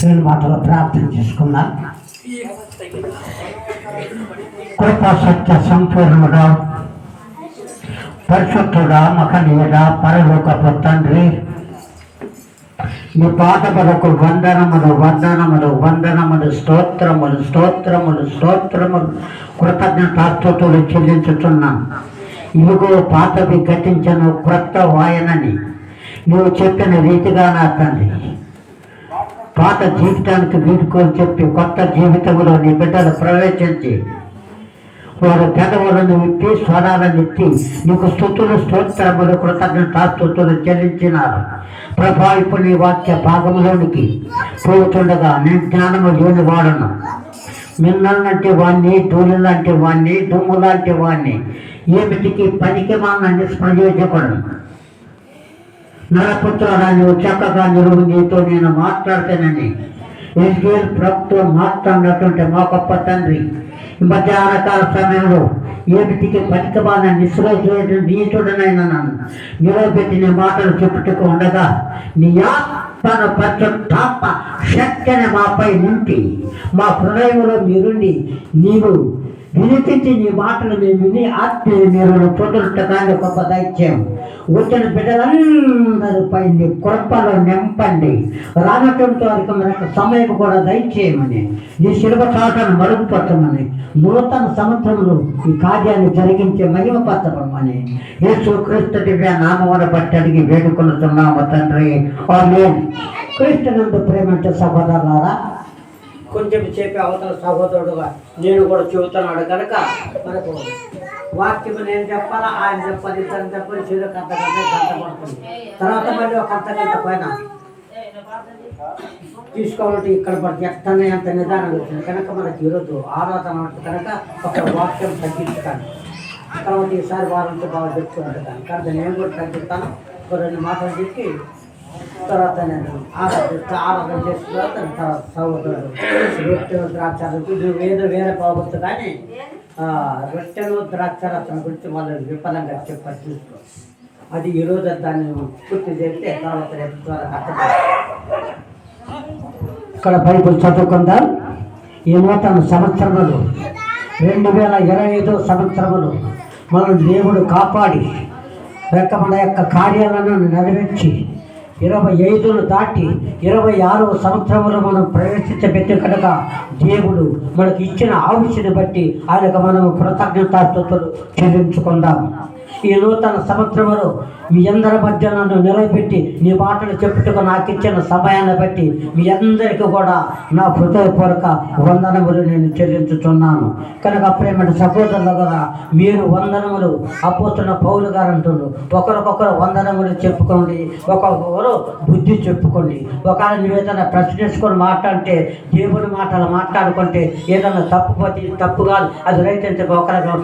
రెండు మాటలు ప్రార్థన చేసుకున్నాం. కృపా సత్య సంపూర్ణుడా, పరిశుద్ధుడా, మహనీయుడా, పరలోకపు తండ్రి, నీ పాదములకు వందనములు వందనములు వందనములు, స్తోత్రములు స్తోత్రములు స్తోత్రములు, కృతజ్ఞతాస్తుతులు చెల్లించుతున్నాను. ఇదిగో పాతవి గతించను, క్రొత్త వాయనని నువ్వు చెప్పిన రీతిగా నా తండ్రి, పాత జీవితానికి వీడుకోలు చెప్పి కొత్త జీవితంలో నీ బిడ్డలు ప్రవేశించి వారు పెదవులను విప్పి స్వరాలను ఎత్తి నీకు స్తుతులు స్తోత్రములు కృతజ్ఞతాస్తుతులు చెల్లించినారు. ప్రభా, ఇప్పుడు నీ వాక్య భాగంలోనికి పోతుండగా నేను జ్ఞానము లేని వాడను, మిన్నల్లాంటి వాణ్ణి, ధూళి లాంటి వాణ్ణి, దుమ్ము లాంటి వాణ్ణి, ఏమిటికి పనికి మాన నిష్ప్రయోజకుడు. నరపుత్రుడా, నువ్వు చక్కగా నిలువు, నీతో నేను మాట్లాడుతానని ఇజ్రాయేల్ ప్రభుత్వ మాట్లాడినటువంటి మా గొప్ప తండ్రి, మధ్యాహ్నకాల సమయంలో ఏమిటికి పనికిమాలిన నీచుడనైనా నన్ను నిలబెట్టి నీ మాటలు చెప్పుటకు ఉండగా నీ ఆత్మను పరిశుద్ధాత్మ శక్తిని మాపై ఉంటి మా హృదయంలో మీరుండి నీవు వినిపించి నీ మాటలు మేము విని ఆత్మీయ మీరు పొందుటగానే గొప్ప దైత్యం. వచ్చిన బిడ్డలందరిపై నీ కృపలో నింపండి. రానటువంటి వారికి మనకు సమయం కూడా దయచేయమని, నీ శిలువ చాటను మరుగుపరచమని, నూతన సంవత్సరంలో ఈ కార్యాన్ని జరిగించే మహిమపరచమని యేసుక్రీస్తు దివ్య నామమును బట్టి అడిగి వేడుకొనుచున్నాము తండ్రి. ఆమేన్. క్రీస్తునందు ప్రేమంటే సహోదరులారా, కొంచెం చెప్పే అవతల సహోదరుడుగా నేను కూడా చెబుతున్నాడు కనుక మనకు వాక్యం నేను చెప్పాలా, ఆయన చెప్పాలి, ఇతను చెప్పాలి, చెడు గంట పడుతుంది. తర్వాత మళ్ళీ ఒక గంట పైన తీసుకోవాలంటే ఇక్కడ పడుతుంది. ఎక్కడనే అంత నిదానం వచ్చింది కనుక మనకి ఈరోజు ఆరాధన ఉంటుంది కనుక ఒక వాక్యం తగ్గించుతాను. తర్వాత ఈసారి వారంతో బాగా చెప్తుంటాను కనుక నేను కూడా తగ్గిస్తాను. రెండు మాటలు చెప్పి తర్వాత నేను ఆరాధన చేసిన తర్వాత సహోదరుడు రొట్టెలు ద్రాక్షారసం ఏదో వేరే బాగుంది కానీ రొట్టెలు ద్రాక్షారసం గురించి వాళ్ళు విఫలంగా చెప్పారు. చూసుకో, అది ఈరోజు దాన్ని పూర్తి చేస్తే తర్వాత రేపు ద్వారా ఇక్కడ బైబుల్ చదువుకుందాం. ఈ నూతన సంవత్సరములు 2025 సంవత్సరములు మనం దేవుడు కాపాడి మన యొక్క కార్యాలను నెరవేర్చి 25ను దాటి 26వ సంవత్సరంలో మనం ప్రవేశించబెట్టే కనుక దేవుడు మనకి ఇచ్చిన ఆయుష్ని బట్టి ఆయనకు మనం కృతజ్ఞతాస్తుతులు చెల్లించుకుందాం. ఈ నూతన సంవత్సరంలో మీ అందరి మధ్య నన్ను నిలబెట్టి నీ మాటలు చెప్పుటకు నాకు ఇచ్చిన సమయాన్ని బట్టి మీ అందరికీ కూడా నా హృదయపూర్వక వందనములు నేను చెల్లించుతున్నాను. కనుక ప్రేమ సహోదరులు కదా, మీరు వందనములు అపోస్తున్న పౌలు గారు అంటున్నారు. ఒకరికొకరు వందనములు చెప్పుకోండి, ఒక్కొక్కరు బుద్ధి చెప్పుకోండి. ఒకవేళ నువ్వు ఏదైనా ప్రశ్నించుకొని మాట్లాడితే దేవుడి మాటలు మాట్లాడుకుంటే ఏదైనా తప్పు కాదు, అది రైట్ అంటే ఒకరిని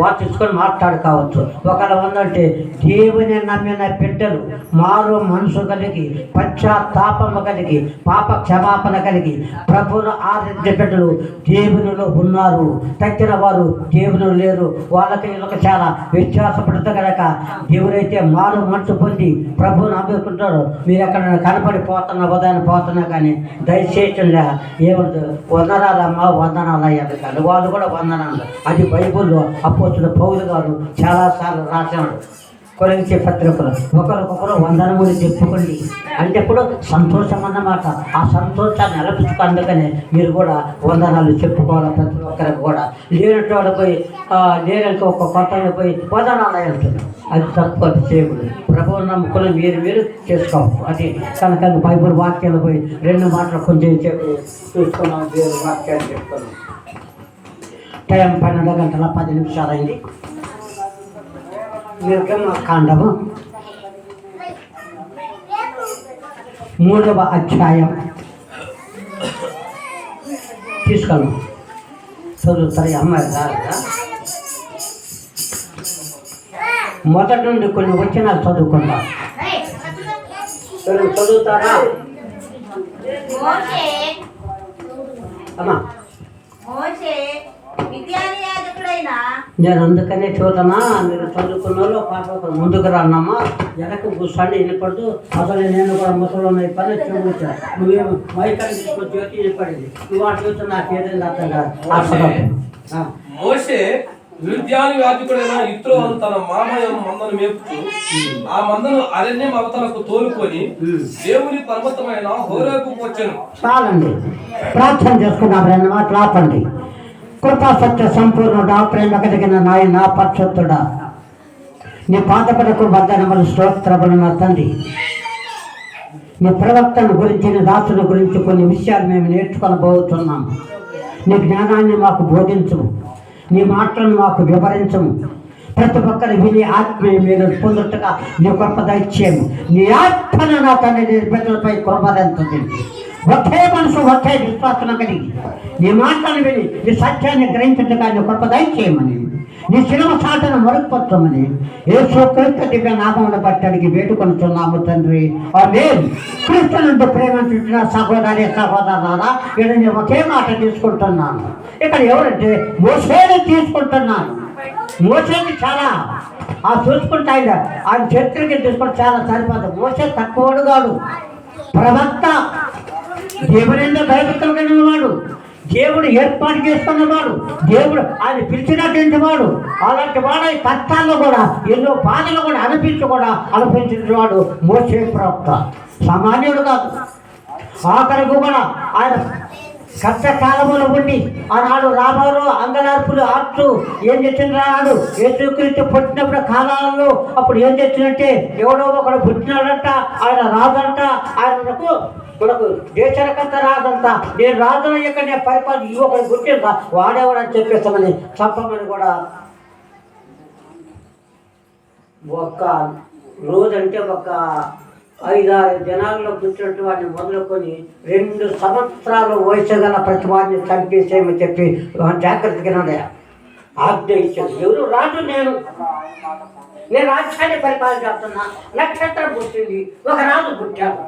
వాచించుకొని మాట్లాడుకోవచ్చు. ఒకవేళ వందంటే దేవుని నమ్మిన బిడ్డలు మారు మనసు కలిగి పశ్చాత్తాపము కలిగి పాప క్షమాపణ కలిగి ప్రభువును ఆరాధించే బిడ్డలు దేవునిలో ఉన్నారు. తగ్గిన వారు దేవుని లేరు. వాళ్ళకి వీళ్ళకి చాలా వ్యత్యాసపడుతూ కనుక దేవుడైతే మారు మనసు పొంది ప్రభువును నమ్ముకుంటారు. మీరు ఎక్కడ కనపడిపోతున్న ఉదయాన్ని పోతున్నా కానీ దయచేసి ఏమంటారు, వందనాలమ్మా వందనాలయ్యారు కానీ వాళ్ళు కూడా వందనాలు. అది బైబుల్లో అపోస్తున్న పౌలు గారు చాలాసార్లు రాశాడు. కొరింథీ పత్రికలు ఒకరికొకరు వందనములు చెప్పుకోండి అంటే ఇప్పుడు సంతోషం అన్నమాట. ఆ సంతోషాన్ని నిలబెట్టుకో. అందుకనే మీరు కూడా వందనాలు చెప్పుకోవాలి. ప్రతి ఒక్కరికి కూడా లేనటువంటి పోయి లేనకి ఒక కొత్తని పోయి వందనాలు వెళ్తున్నారు. అది తప్పు, అది చేయకూడదు. ప్రభువు నమ్ముకుని మీరు చేసుకోవాలి. అది కనుక బైబుల్ వాక్యాలు పోయి 2 మాటలు కొంచెం చెప్పి చూసుకున్నాం. దేవుడు వాక్యాలు చెప్తున్నాం. టైం 12:10 అయింది. నిర్గమకాండము 3వ అధ్యాయం తీసుకున్నాం. చదువుతారు అమ్మాయి కాదా? మొదటి నుండి కొన్ని వచనాలు చదువుకుందాం. చదువుతారా అమ్మా? మోషే మిద్యాను యాజకుడైన నేను అందుకనే చూడమా, మీరు చదువుకున్న వాళ్ళు పాప ముందుకు రాన్నమ్మా, వెనక్కి కూర్చోండి, వినపడదు. అసలు నేను కూడా ముసలు ఉన్నాయి పని చూపించా, నువ్వేమో మైకాన్ని తీసుకొని జ్యోతి వినపడింది, నువ్వు వాటి చూస్తే నాకు ఏదైనా అర్థం కాదు. మోషే మిద్యాను యాజకుడైన ఇత్రో తన మామయ్య మందను మేపుతూ ఆ మందను అరణ్యం అవతలకు తోలుకొని దేవుని పర్వతమైన హోరేకు వచ్చాను. చాలండి, ప్రార్థన చేసుకున్నాం. రెండు మాటలు ఆపండి. కృపా సత్య సంపూర్ణుడా, ప్రేమ కలిగిన నాయన పరిశుద్ధుడా, నీ పాదపడకు వందనములు స్తోత్రములు నా తండ్రి. నీ ప్రవక్తను గురించి, నీ దాసుల గురించి కొన్ని విషయాలు మేము నేర్చుకొనబోతున్నాం. నీ జ్ఞానాన్ని మాకు బోధించము, నీ మాటలను మాకు వివరించము. ప్రతి ఒక్కరు విని ఆత్మీయ మీరు పొందుటగా నీ కృప దయచేయము. నీ ఆత్మను నా తండ్రి బిడ్డలపై కృపదంతుంది. ఒకే మనసు, ఒకే విశ్వాసం కలిగి నీ మాటలను విని నీ సత్యాన్ని గ్రహించటగా నీ కృప దయచేయమని, నీ శిలవ సాటను మరుగుపరచమని యేసు క్రీస్తు దివ్య నామమును బట్టి అడిగి వేడుకొనుచున్నాము తండ్రి. ఆమేన్. క్రీస్తు నుండి ప్రేమించుతున్న సహోదరి సహోదరులారా, ఇక్కడ నేను ఒకే మాట తీసుకుంటున్నాను. ఇక్కడ ఎవరంటే మోసేని తీసుకుంటున్నాను. మోసేని చాలా చూసుకుంటా, ఆయన చరిత్రకి తీసుకుంటే చాలా సరిపోదు. మోసే తక్కువడు కాడు, ప్రవక్త, దేవుడు భయభక్తులు కలిగిన వాడు, దేవుడు ఏర్పాటు చేసుకున్నవాడు, దేవుడు ఆయన పిలిచినటువంటి వాడు. అలాంటి వాడు కష్టాల్లో కూడా, ఎన్నో బాధలు కూడా అనిపించిన వాడు మోసే ప్రవక్త. సామాన్యుడు కాదు. ఆఖరికి కూడా ఆయన కష్టకాలంలో ఉండి ఆనాడు రాబాలు అంగలార్పులు ఆడుతూ ఏం చేసిన రాడు యేసుక్రీస్తు పుట్టినప్పుడు కాలాల్లో అప్పుడు ఏం చేసినట్టే ఎవడో ఒకడు పుట్టినాడంట, ఆయన రాదంట, ఆయనకు మనకు దేశరకంత రాదంట, నేను రాజున యొక్క నేను పరిపాలన ఈ ఒకటి పుట్టిందా వాడేవాడని చెప్పేస్తామని చెప్పమని కూడా. ఒక రోజంటే ఒక 5-6 దినాల్లో పుట్టినట్టు వాడిని మొదలుకొని 2 సంవత్సరాలు వయసు గల ప్రతి వాడిని చంపేసేయమని చెప్పి జాగ్రత్తగా ఆజ్ఞ ఇచ్చాడు. ఎవరు రాజు? నేను రాజ్యాన్ని పరిపాలన చేస్తున్నా. నక్షత్రం పుట్టింది, ఒక రాజు పుట్టాడు.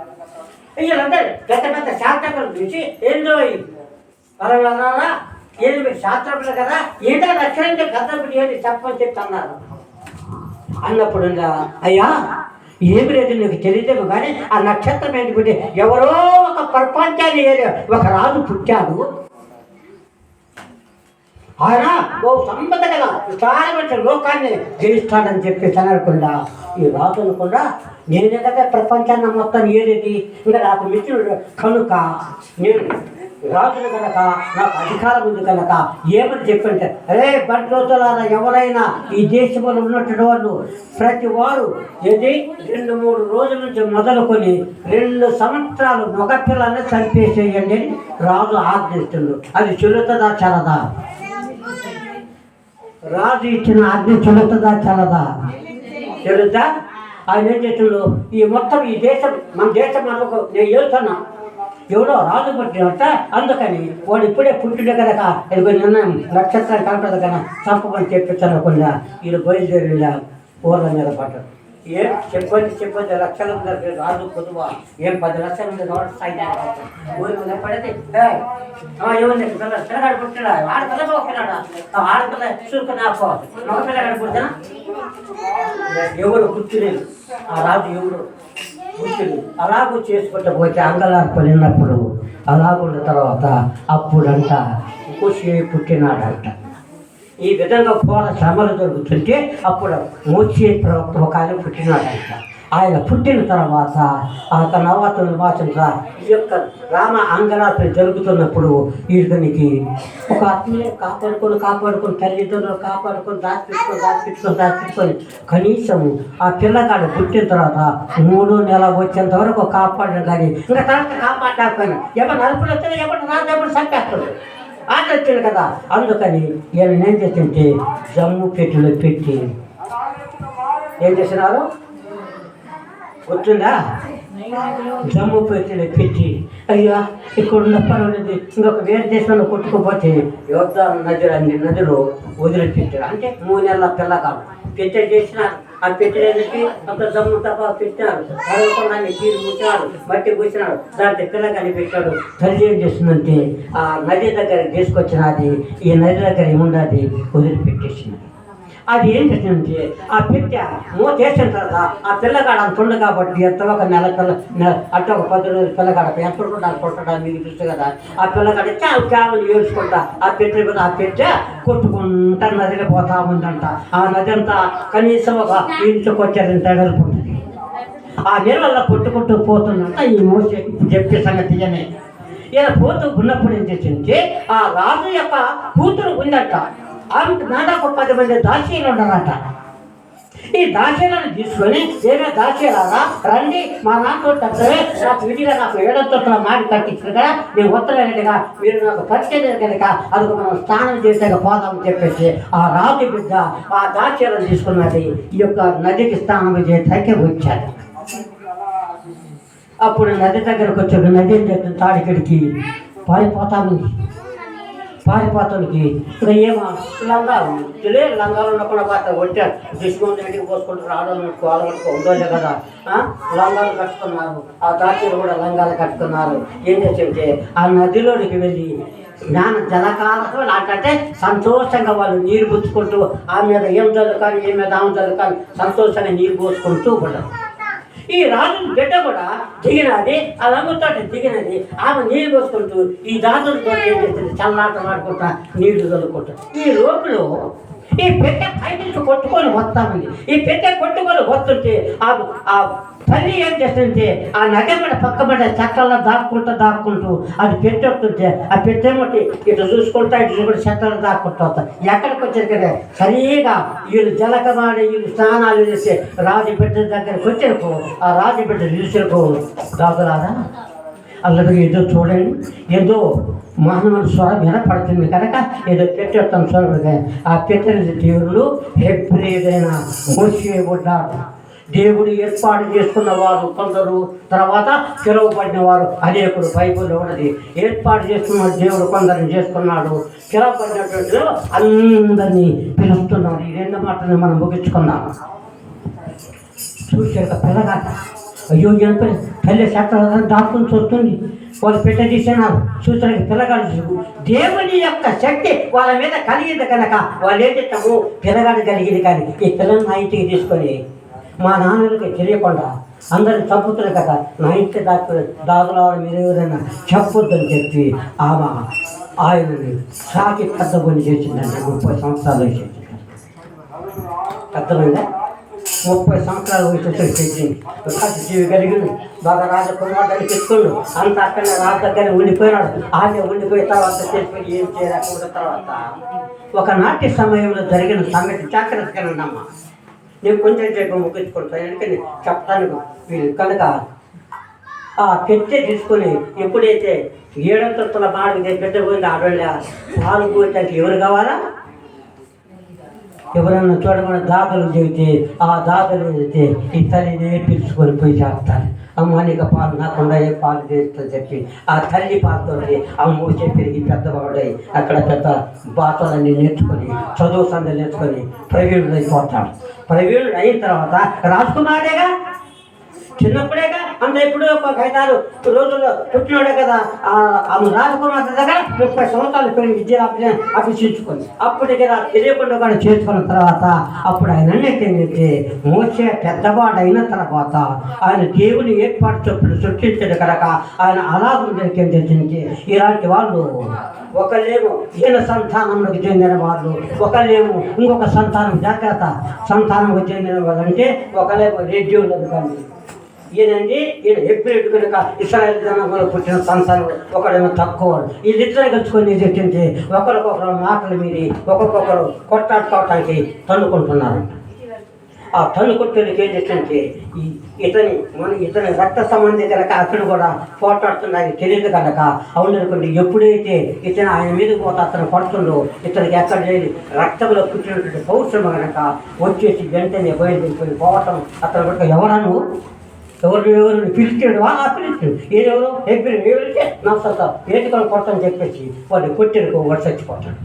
వీళ్ళందరూ పెద్ద పెద్ద శాస్త్రజ్ఞులు చూసి ఏందో అలా ఏది మీరు శాస్త్రజ్ఞులు కదా, ఏదో నక్షత్రం గద్దపుటి ఏది చెప్పని చెప్పి అన్నారు. అన్నప్పుడు అయ్యా ఏమి లేదు, నీకు తెలియదేమో కానీ ఆ నక్షత్రం ఏంటి పుట్టి ఎవరో ఒక ప్రపంచాన్ని ఒక రాజు పుట్టాడు. ఆయన ఓ సంపద కదా విశాలమైన లోకాన్ని జయిస్తాడని చెప్పి అనకుండా ఈ రాజు అనుకుండా నేనే కదా ప్రపంచాన్ని మొత్తం ఏదేది ఇంకా నాకు మిత్రుడు కనుక నేను రాజులు కనుక నాకు అధికారం ఉంది కనుక ఏమని చెప్పంటే, అరే బంట్రోతులారా, ఎవరైనా ఈ దేశంలో ఉన్నటువంటి వాళ్ళు ప్రతి వారు ఏది 2-3 రోజుల నుంచి మొదలుకొని 2 సంవత్సరాలు మగపిల్లల్ని చంపేసేయండి అని రాజు ఆజ్ఞిస్తుండు. అది చెల్లుతుందా చలదా? రాజు ఇచ్చిన ఆజ్ఞ చెల్లుతుందా చలదా? చెల్లుతా. ఆయన ఏం చేస్తుండు, ఈ మొత్తం ఈ దేశం మన దేశం మనకు నేను వెళ్తున్నా, ఎవడో రాజు పుట్టినట్ట, అందుకని వాడు ఇప్పుడే పుట్టిన కనుక ఇది నిన్న నక్షత్రం కనపడదు కదా చంపమని చెప్పించకుండా వీళ్ళు బయలుదేరి ఊర్ల మీద పడ్డారు. ఏం చెప్పండి లక్షల రాజు పొద్దువా ఏం 10 లక్షల మంది ఊరి మీద పడితే ఏమన్నా పిల్లగాడు పుట్టినా ఆడపిల్ల పిల్లాడా ఆడపిల్ల చూసుకుని ఆపోవాలి మగ పిల్లగాడు పుట్టినా ఎవరు గుర్తులేదు. ఆ రాజు ఎవరు గుర్తులేదు. అలాగూ చేసుకుంటూ పోతే అంగలార్పలు విన్నప్పుడు అలాగున్న తర్వాత అప్పుడంట మోషే పుట్టినాడంట. ఈ విధంగా ఘోర శ్రమలు జరుగుతుంటే అప్పుడు మోషే ప్రవక్త ఒక ఆయన పుట్టినాడంట. ఆయన పుట్టిన తర్వాత తన అవాతుల భాషగా ఈ యొక్క రామ అంగలార్పలు జరుగుతున్నప్పుడు వీరికి ఒక ఆత్మీయ కాపాడుకొని తల్లిదండ్రులు కాపాడుకొని దాచిపెట్టుకొని కనీసం ఆ పిల్లగాడు పుట్టిన తర్వాత 3 నెలలు వచ్చేంత వరకు కాపాడడం కానీ ఇంకా తర్వాత కాపాడకపోయినా ఎవరు నలుపులు వచ్చినా ఎవరు రాజు ఎవరు చంపేస్తుంది ఆట వచ్చింది కదా. అందుకని ఈయన ఏం చేస్తుంటే జమ్ము పెట్టిలో పెట్టి ఏం చేసినారు వచ్చిందా, జమ్ము పెట్టిలో పెట్టి అయ్యా ఇక్కడున్న పర్వాలేదు, ఇంకొక వేరే దేశంలో కొట్టుకుపోతే యోర్దాను నది అన్ని నదిలో వదిలిపెట్టారు. అంటే 3 నెలల పిల్లకాలం పెట్టె చేసినారు. ఆ పెట్టేదానికి అంత జమ్ము తప్ప పెట్టినారు, పర్వకొండాన్ని తీరు కూర్చున్నాడు, మట్టి కూర్చున్నాడు, దాంట్లో పిల్లకాయని పెట్టాడు. తల్లి ఏం చేస్తుందంటే ఆ నది దగ్గర తీసుకొచ్చినది, ఈ నది దగ్గర ఏముండది వదిలిపెట్టేసినది. అది ఏం చేసిందంటే ఆ పెట్టె మూతేసిన తర్వాత ఆ పిల్లగాడ అంత ఉండు కాబట్టి ఎంత ఒక నెల అంటే ఒక 10 రోజులు పిల్లగాడ ఎప్పుడు కొట్టడానికి మీకు తెలుసు కదా. ఆ పిల్లగాడ చాలు ఏడ్చుకుంటా ఆ పెట్టె మీద ఆ పెట్టె కొట్టుకుంటా నదిలో పోతా ఉందంట. ఆ నది అంతా కనీసం ఒక ఇంటికి వచ్చేంత వెళ్తుంది. ఆ నీళ్ళల్లో కొట్టుకుంటూ పోతుందంట. ఈ మోసే చెప్పే సంగతి అనే ఇలా పోతూ ఉన్నప్పుడు ఏం చేసింది, ఆ రాజు యొక్క కూతురు ఉందట. ఆమెకు దాదాపు 10 మంది దాసీలు ఉన్నారట. ఈ దాసీలను తీసుకొని ఏమే దాసీలాగా రండి, మా నాతో తప్పే నాకు విధిగా నాకు 7 మాడి కట్టించిన కదా, నేను ఉత్తరేగా మీరు నాకు పరిచయం కనుక అది మనం స్నానం చేసాక పోదామని చెప్పేసి ఆ రాజు బిడ్డ ఆ దాసీలను తీసుకున్నది ఈ యొక్క నదికి స్నానం చేయడానికి వచ్చాడు. అప్పుడు నది దగ్గరకు వచ్చాడు. నది ఏం చేస్తుంది, తాడికడికి పారిపోతానికి ఇంకా ఏమో లంగాలు లంగాలు ఉన్నప్పుడు పాత వచ్చా దుష్మంది ఇంటికి పోసుకుంటారు. ఆడవాళ్ళకు వాళ్ళకు ఉండోలే కదా, లంగాలు కట్టుకున్నారు. ఆ దాచీలు కూడా లంగాలు కట్టుకున్నారు. ఏం చేస్తుంటే ఆ నదిలోనికి వెళ్ళి జలకాలతో నాకంటే సంతోషంగా వాళ్ళు నీరు పుచ్చుకుంటూ ఆ మీద ఏం చదువుకాని ఏ మీద ఆమె చదువుకాని సంతోషంగా నీరు పోసుకుంటూ పడ్డారు. ఈ రాజు బిడ్డ కూడా దిగినది, ఆ లంగుతో దిగినది. ఆమె నీళ్ళు పోసుకుంటూ ఈ దాదులతో ఏం చేస్తుంది, చల్లాటం ఆడుకుంటా నీళ్లు చల్లుకుంటా. ఈ లోపల ఈ పెట్టె పై నుంచి కొట్టుకొని వస్తామండి. ఈ పెట్టె కొట్టుకొని వస్తుంటే ఆ తల్లి ఏం చేస్తుంటే ఆ నగమడ పక్కబడ్డ చెక్కల్లో దాక్కుంటూ అది పెట్టొస్తుంటే ఆ పెట్టేమట్టి ఇటు చూసుకుంటా ఇటు చూసుకుంటే చెక్కలు దాక్కుంటూ వస్తాం. ఎక్కడికి వచ్చారు కదా సరిగా వీళ్ళు జలకమాడి వీళ్ళు స్నానాలు చేస్తే రాజు బిడ్డ దగ్గరకు వచ్చారు. ఆ రాజు బిడ్డ నిలిచిరుకో దాదులారా అలాగే ఏదో చూడండి, ఏదో మానవ స్వరం వినపడుతుంది కనుక ఏదో పెట్టేస్తాం స్వరం. ఆ పెట్టిన దేవుడు హెబ్రీదైన మోషే ఉన్నాడు. దేవుడు ఏర్పాటు చేసుకున్న వారు కొందరు, తర్వాత పిలువబడిన వారు అనేకుడు. బైబిల్లో ఉన్నది ఏర్పాటు చేసుకున్న దేవుడు కొందరిని చేసుకున్నాడు, పిలువబడినటువంటి అందరినీ పిలుస్తున్నాడు. ఈ 2 మాటలు మనం ముగించుకున్నాము. చూసాక పిల్లగా అయ్యో ఎంత తల్లి శాస్త్రం దాటుకుని చూస్తుంది. వాళ్ళు పెట్ట తీసినారు. చూసానికి పిల్లగాడు దేవుని యొక్క శక్తి వాళ్ళ మీద కలిగింది కనుక వాళ్ళు ఏం చేస్తాము, పిల్లగాడు కలిగింది. కానీ ఈ పిల్లల్ని నా ఇంటికి తీసుకొని మా నాన్నలకి తెలియకుండా అందరిని చంపుతున్నారు కదా, నా ఇంటి దాదులవాడు మీరు ఎవరైనా చెప్పొద్దని చెప్పి ఆమె ఆయనని సాకి పెద్ద పని చేసిందంటే 30 సంవత్సరాలు వేసేసింది. పెద్దమైందా 30 సంవత్సరాలు వయసు చేసింది. జీవి కలిగింది. బాగా రాజకుమారుడు తెచ్చుకోండు. అంత అక్కడనే రాజు దగ్గర ఉండిపోయినాడు. ఆమె ఉండిపోయిన తర్వాత చేసుకొని ఏం చేయలేకపోయిన తర్వాత ఒకనాటి సమయంలో జరిగిన సంగతి జాగ్రత్తగా ఉండమ్మా. నేను కొంచెం సేపు ముగించుకుంటాను, ఎందుకంటే చెప్తాను వీళ్ళు కనుక. ఆ పెట్టె తీసుకొని ఎప్పుడైతే 7 మాడికి పెట్టబోయింది ఆడవాళ్ళ పాలు పోయటానికి ఎవరు కావాలా, ఎవరన్నా చూడకుండా దాతలు చెబితే ఆ దాతలు చెబితే ఈ తల్లినే పిలుచుకొని పోయి చేస్తారు. అమ్మ నీకు పాలు నాకుండా ఏ పాలు చేస్తుందని చెప్పి ఆ తల్లి పాలతో అమ్మ చెప్పి పెద్దవాడై అక్కడ పెద్ద బాటలన్నీ నేర్చుకొని చదువు సందలు నేర్చుకొని ప్రవీణుడు అయిపోతాడు. ప్రవీణుడు అయిన తర్వాత రాజకుమారుడేగా, చిన్నప్పుడేగా, అంత ఎప్పుడు ఒక 5-6 రోజుల్లో పుట్టినాడే కదా. ఆమె రాజకుమార్తె దగ్గర 30 సంవత్సరాలు పెరిగి విద్య అభ్యసించుకొని అప్పటికి తెలియకుండా కూడా చేసుకున్న తర్వాత అప్పుడు ఆయన అన్నిటి మోసే పెద్దవాడు అయిన తర్వాత ఆయన దేవుని ఏర్పాటు చొప్పులు సృష్టించాడు కనుక ఆయన అలా ఏం చేసింది. ఇలాంటి వాళ్ళు ఒకళ్ళేమో ఈయన సంతానంలోకి చెందిన వాళ్ళు, ఒకళ్ళేమో ఇంకొక సంతానం జాగ్రత్త సంతానంకి చెందిన వాళ్ళు. అంటే ఒకళ్ళేమో రెడ్యూళ్ళు కానీ ఈయనండి ఈయన హెబ్రీయుడు కనుక ఇశ్రాయేలు జనాంగంలో పుట్టిన సంతానం, ఒకడేమో తక్కువ. వీళ్ళిద్దరే కలుసుకొని చెప్పింది ఒకరికొకరు మాటలు మీరి ఒక్కొక్కరు కొట్టాడుకోవటానికి తన్నుకుంటున్నారు. ఆ తన్నుకుంటున్నకి ఏం చేస్తుంటే ఇతని రక్త సంబంధి కనుక అతను కూడా పోట్లాడుతున్నాయి తెలియదు కనుక అవుననుకోండి. ఎప్పుడైతే ఇతను ఆయన మీదకి పోతే అతను పడుతుందో ఇతనికి ఎక్కడ లేదు రక్తంలో పుట్టినటువంటి పౌరుషం కనుక వచ్చేసి వెంటనే బయలుదేరిపోయి పోవటం. అతను కూడా ఎవరను ఎవరు పిలిచాడు ఆ పిలిచాడు ఏదెవరు ఎవరికే నా సొంత ఏటుకొని కొడతాను చెప్పేసి వాడు కొట్టాడు వాడు చచ్చిపోతాడు.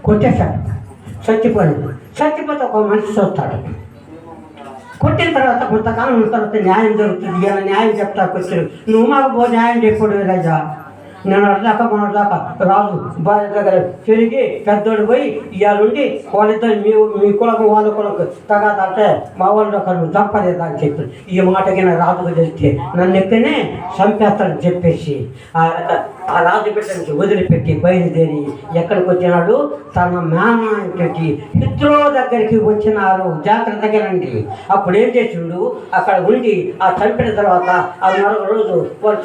కొట్టేశాడు, చచ్చిపోతే ఒక మనిషి చూస్తాడు. కొట్టిన తర్వాత కొంతకాలం ఉన్న తర్వాత న్యాయం జరుగుతుంది. ఇలా న్యాయం చెప్తా వచ్చాడు. నువ్వు మాకు న్యాయం చెప్పాడు రాజా. నేను అట్లాక మొన్నట్లాక రాజు భార్య దగ్గర తిరిగి పెద్దోడు పోయి ఇవాళ ఉండి వాళ్ళిద్దరు మీ కులకు వాళ్ళ కులకు తగాద అంటే మా వాళ్ళు ఒకరు చంపలేదు అని చెప్పారు. ఈ మాటకి నా రాజుకు తెలిస్తే నన్ను ఎక్కనే చంపేస్తాడని చెప్పేసి ఆ రాజు బిడ్డనికి వదిలిపెట్టి బయలుదేరి ఎక్కడికి వచ్చినాడు? తన మేనకి హిత్రో దగ్గరికి వచ్చినారు. జాగ్రత్తగా రండి. అప్పుడు ఏం చేసిండు? అక్కడ ఉండి ఆ చంపిన తర్వాత ఆ మరొక రోజు వాళ్ళు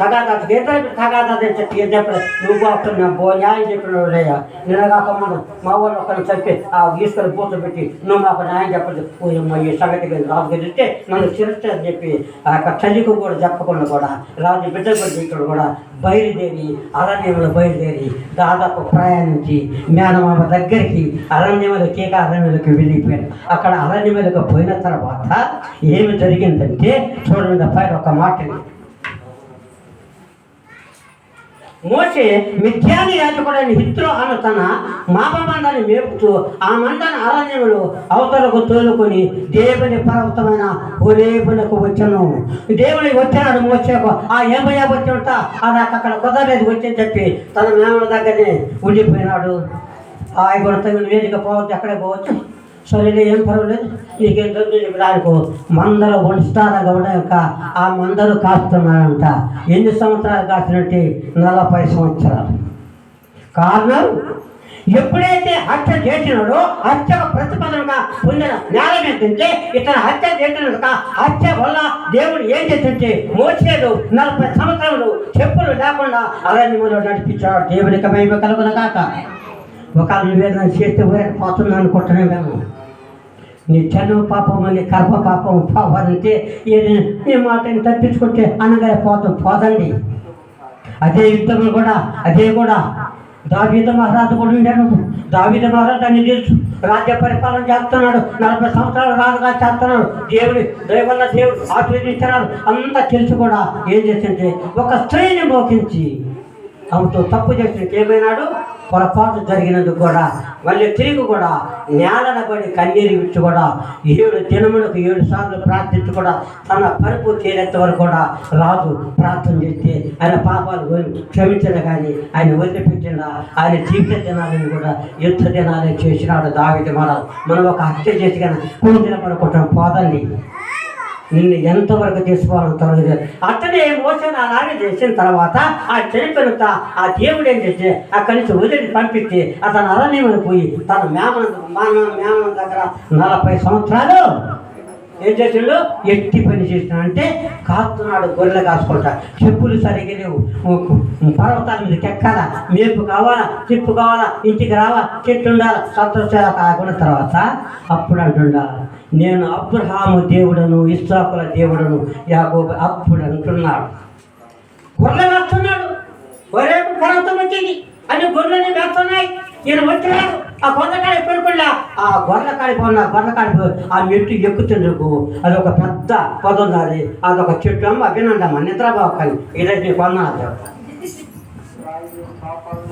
తగాదని చెప్పి చెప్పలేదు. నువ్వు అక్కడ న్యాయం చెప్పినయ్యా నేను కాకమ్మను మా వాళ్ళు ఒకరిని చంపి ఆ ఈశ్వరు పూత పెట్టి నువ్వు మాకు న్యాయం చెప్పదు ఈ సంగతి రాజు గెలిస్తే నన్ను చిరుస్తా అని చెప్పి ఆ యొక్క తల్లికి కూడా చెప్పకుండా కూడా రాజు బిడ్డ ఇక్కడ కూడా బయలుదేరి అరణ్యంలో బయలుదేరి దాదాపు ప్రయాణించి మేనమామ దగ్గరికి అరణ్యములు అరణ్యములకు వెళ్ళిపోయాను. అక్కడ అరణ్యములకు పోయిన తర్వాత ఏమి జరిగిందంటే చూడండి పైన ఒక మాటని. మోషే మిథ్యాని యాజకుడైన హిత్రో అను తన మాప మందని మేపుతూ ఆ మందని అరణ్యములు అవతలకు తోలుకొని దేవుని పర్వతమైన హోరేబునకు వచ్చాను. దేవునికి వచ్చాడు మోసేకు. ఆ ఏమయ్యా వచ్చి అది అక్కడ కుదరలేదు వచ్చని చెప్పి తన మేమల దగ్గరనే ఉండిపోయినాడు. ఆ ఇప్పుడు వేదిక పోవచ్చు, అక్కడే పోవచ్చు, సరేలే ఏం పర్వాలేదు, నీకేం జరుగుతుంది దానికి మందరు వంచుతారా యొక్క ఆ మందరు కాస్తున్నారంట. ఎన్ని సంవత్సరాలు కాసినట్టు 40 సంవత్సరాలు. కారణం ఎప్పుడైతే హత్య చేసినాడో హత్యకు ప్రతిపదనగా పొందిన న్యాయం ఏంటంటే ఇతను హత్య చేసిన హత్య వల్ల దేవుడు ఏం చేస్తుంటే మోసేడు 40 సంవత్సరాలు చెప్పులు లేకుండా అరణ్యంలో నడిపించాడు. దేవునికి మహిమ కలుగును గాక. ఒకవేళ నువ్వేదైనా చేస్తే పోతుంది అనుకుంటున్నాం మేము. నీ చనువు పాపం నీ కర్మ పాపం పోవాలంటే నీ మాటని తప్పించుకుంటే అనగా పోదండి. అదే యుద్ధంలో కూడా దావీదు మహారాజు కూడా ఉండాడు. దావీదు మహారాజు అని తెలుసు, రాజ్య పరిపాలన చేస్తున్నాడు, 40 సంవత్సరాలు రాజుగా చేస్తున్నాడు. దేవుడి దయవల్ల దేవుడు ఆశీర్వదించాడు. అంతా తెలుసు కూడా ఏం చేస్తుంటే ఒక స్త్రీని మోకించి ఆమెతో తప్పు చేసినట్టు ఏమైనాడు? పొరపాటు జరిగినందుకు కూడా మళ్ళీ తిరిగి కూడా నేలన పడి కన్నీరు విడిచి కూడా 7 దినములకు 7 సార్లు ప్రార్థించి కూడా తన పరుపు తీరేంత వరకు కూడా రాజు ప్రార్థన చేస్తే ఆయన పాపాలు క్షమించిన కానీ ఆయన వదిలిపెట్టిన ఆయన జీవిత దినాలని కూడా యుద్ధ దినాలని చేసినాడు దావీదు మహారాజు. మనం ఒక హత్య చేసి కానీ కొన్ని దినం పడుకుంటాం పోదండి. నిన్ను ఎంతవరకు తీసుకోవాలంత అతనే మోసం అలాగే చేసిన తర్వాత ఆ చనిపోయిన ఆ దేవుడు ఏం చేస్తే అక్కడి నుంచి వదిలి పంపిస్తే అతను అరణ్యమని పోయి తన మేమన దగ్గర 40 సంవత్సరాలు ఏం చేసిండు? ఎట్టి పని చేసిన అంటే కాస్తున్నాడు. గొర్రెలు కాసుకుంటా, చెప్పులు సరిగ్గా లేవు, పర్వతాల మీదకి ఎక్కాలా, మేపు కావాలా, తిప్పు కావాలా, ఇంటికి రావా, చెట్టు ఉండాలా, సంతోషాలు కాకుండా తర్వాత అప్పుడు అంటుండా నేను అబ్రహాము దేవుడను, ఇస్సాకుల దేవుడను, యాకోబు అప్పుడు అంటున్నాడు. గొర్రెలు వస్తున్నాడు, గొర్రెకు పర్వతం వచ్చింది అని గొర్రెని వేస్తున్నాయి. ఈయన వచ్చినాడు ఆ గొర్రెకాడి పెరుగుళ్ళ ఆ గొర్రెకాడి ఆ మెట్టు ఎక్కుతుండకు అది ఒక పెద్ద పొదన్నది, అదొక చెట్టు అమ్మ వినండమ్మ నిద్రబాబు కానీ ఈరోజు కొన్నాడు.